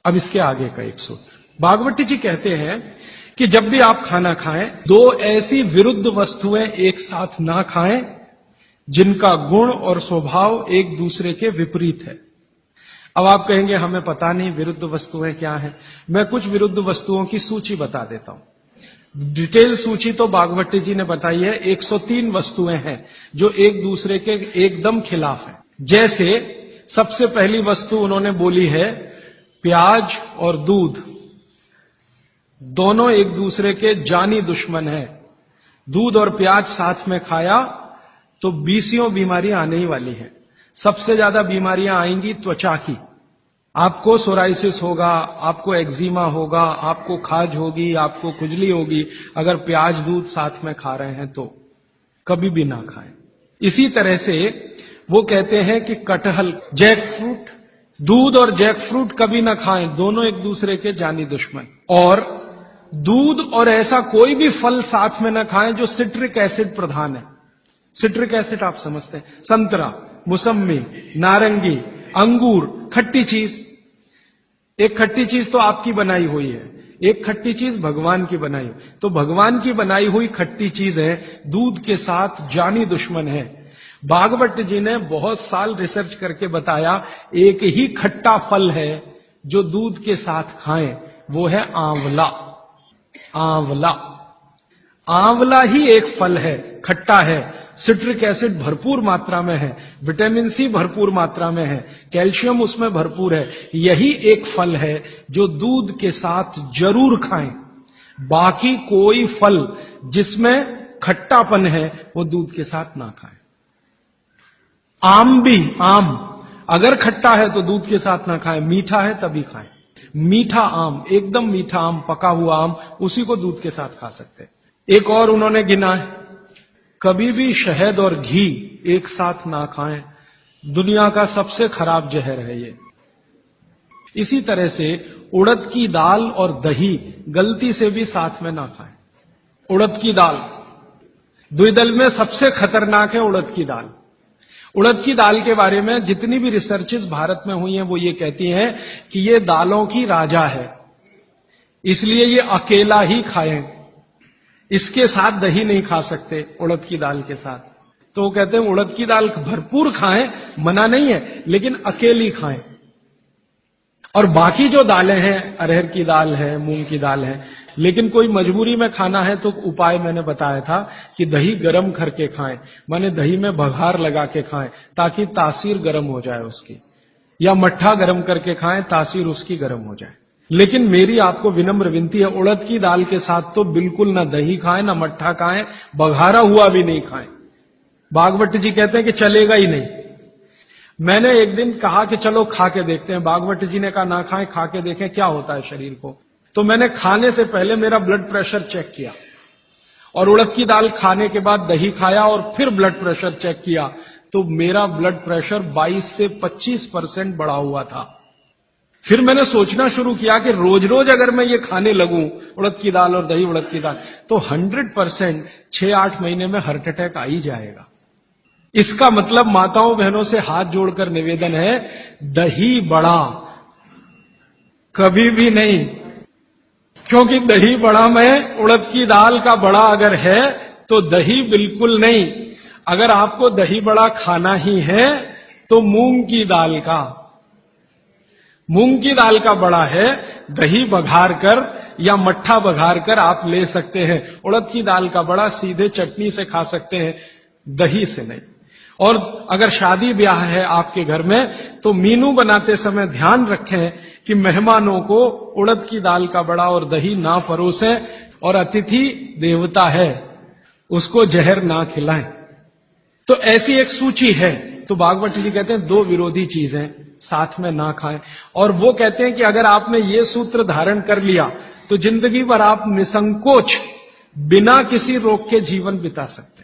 अब इसके आगे का एक सूत्र भागवती जी कहते हैं कि जब भी आप खाना खाएं, दो ऐसी विरुद्ध वस्तुएं एक साथ ना खाएं जिनका गुण और स्वभाव एक दूसरे के विपरीत है। अब आप कहेंगे हमें पता नहीं विरुद्ध वस्तुएं क्या हैं। मैं कुछ विरुद्ध वस्तुओं की सूची बता देता हूं। डिटेल सूची तो भागवती जी ने बताई है। 103 वस्तुएं हैं जो एक दूसरे के एकदम खिलाफ हैं। जैसे सबसे पहली वस्तु उन्होंने बोली है प्याज और दूध, दोनों एक दूसरे के जानी दुश्मन हैं। दूध और प्याज साथ में खाया तो 20 बीमारियां आने ही वाली हैं। सबसे ज्यादा बीमारियां आएंगी त्वचा की। आपको सोराइसिस होगा, आपको एक्जिमा होगा, आपको खाज होगी, आपको खुजली होगी अगर प्याज दूध साथ में खा रहे हैं तो कभी भी ना खाएं। इसी तरह से वो कहते हैं कि कटहल, जैक फ्रूट, दूध और जैक फ्रूट कभी ना खाएं, दोनों एक दूसरे के जानी दुश्मन। और दूध और ऐसा कोई भी फल साथ में ना खाएं जो सिट्रिक एसिड प्रधान है। सिट्रिक एसिड आप समझते हैं, संतरा, मुसम्मी, नारंगी, अंगूर, खट्टी चीज। एक खट्टी चीज तो आपकी बनाई हुई है, एक खट्टी चीज भगवान की बनाई। तो भगवान की बनाई हुई खट्टी चीज है, दूध के साथ जानी दुश्मन है। भागवत जी ने बहुत साल रिसर्च करके बताया एक ही खट्टा फल है जो दूध के साथ खाएं, वो है आंवला। आंवला, आंवला ही एक फल है, खट्टा है, सिट्रिक एसिड भरपूर मात्रा में है, विटामिन सी भरपूर मात्रा में है, कैल्शियम उसमें भरपूर है। यही एक फल है जो दूध के साथ जरूर खाएं। बाकी कोई फल जिसमें खट्टापन है वो दूध के साथ ना खाएं। आम भी, आम अगर खट्टा है तो दूध के साथ ना खाएं, मीठा है तभी खाएं। मीठा आम, एकदम मीठा आम, पका हुआ आम, उसी को दूध के साथ खा सकते हैं। एक और उन्होंने गिना है, कभी भी शहद और घी एक साथ ना खाएं, दुनिया का सबसे खराब जहर है ये। इसी तरह से उड़द की दाल और दही गलती से भी साथ में ना खाएं। उड़द की दाल, द्विदल में सबसे खतरनाक है उड़द की दाल। उड़द की दाल के बारे में जितनी भी रिसर्चेस भारत में हुई हैं वो ये कहती हैं कि ये दालों की राजा है, इसलिए ये अकेला ही खाएं, इसके साथ दही नहीं खा सकते उड़द की दाल के साथ। तो वो कहते हैं उड़द की दाल भरपूर खाएं, मना नहीं है, लेकिन अकेली खाएं। और बाकी जो दालें हैं, अरहर की दाल है, मूंग की दाल है, लेकिन कोई मजबूरी में खाना है तो उपाय मैंने बताया था कि दही गर्म करके खाएं, माने दही में बघार लगा के खाएं ताकि तासीर गर्म हो जाए उसकी, या मट्ठा गर्म करके खाएं तासीर उसकी गर्म हो जाए। लेकिन मेरी आपको विनम्र विनती है, उड़द की दाल के साथ तो बिल्कुल ना दही खाएं, ना मट्ठा खाएं, बघारा हुआ भी नहीं खाएं। भागवत जी कहते हैं कि चलेगा ही नहीं। मैंने एक दिन कहा कि चलो खा के देखते हैं। भागवत जी ने कहा ना खाएं, खा के देखें क्या होता है शरीर को। तो मैंने खाने से पहले मेरा ब्लड प्रेशर चेक किया और उड़द की दाल खाने के बाद दही खाया और फिर ब्लड प्रेशर चेक किया तो मेरा ब्लड प्रेशर 22 से 25% बढ़ा हुआ था। फिर मैंने सोचना शुरू किया कि रोज रोज अगर मैं ये खाने लगूं उड़द की दाल और दही उड़द की दाल तो 100% 6-8 महीने में हार्ट अटैक आ ही जाएगा। इसका मतलब माताओं बहनों से हाथ जोड़कर निवेदन है, दही बड़ा कभी भी नहीं, क्योंकि दही बड़ा में उड़द की दाल का बड़ा अगर है तो दही बिल्कुल नहीं। अगर आपको दही बड़ा खाना ही है तो मूंग की दाल का, मूंग की दाल का बड़ा है, दही बघार कर या मट्ठा बघार कर आप ले सकते हैं। उड़द की दाल का बड़ा सीधे चटनी से खा सकते हैं, दही से नहीं। और अगर शादी ब्याह है आपके घर में तो मीनू बनाते समय ध्यान रखें कि मेहमानों को उड़द की दाल का बड़ा और दही ना परोसें, और अतिथि देवता है उसको जहर ना खिलाएं। तो ऐसी एक सूची है। तो भागवत जी कहते हैं दो विरोधी चीजें साथ में ना खाएं, और वो कहते हैं कि अगर आपने ये सूत्र धारण कर लिया तो जिंदगी भर आप निसंकोच बिना किसी रोग के जीवन बिता सकते हैं।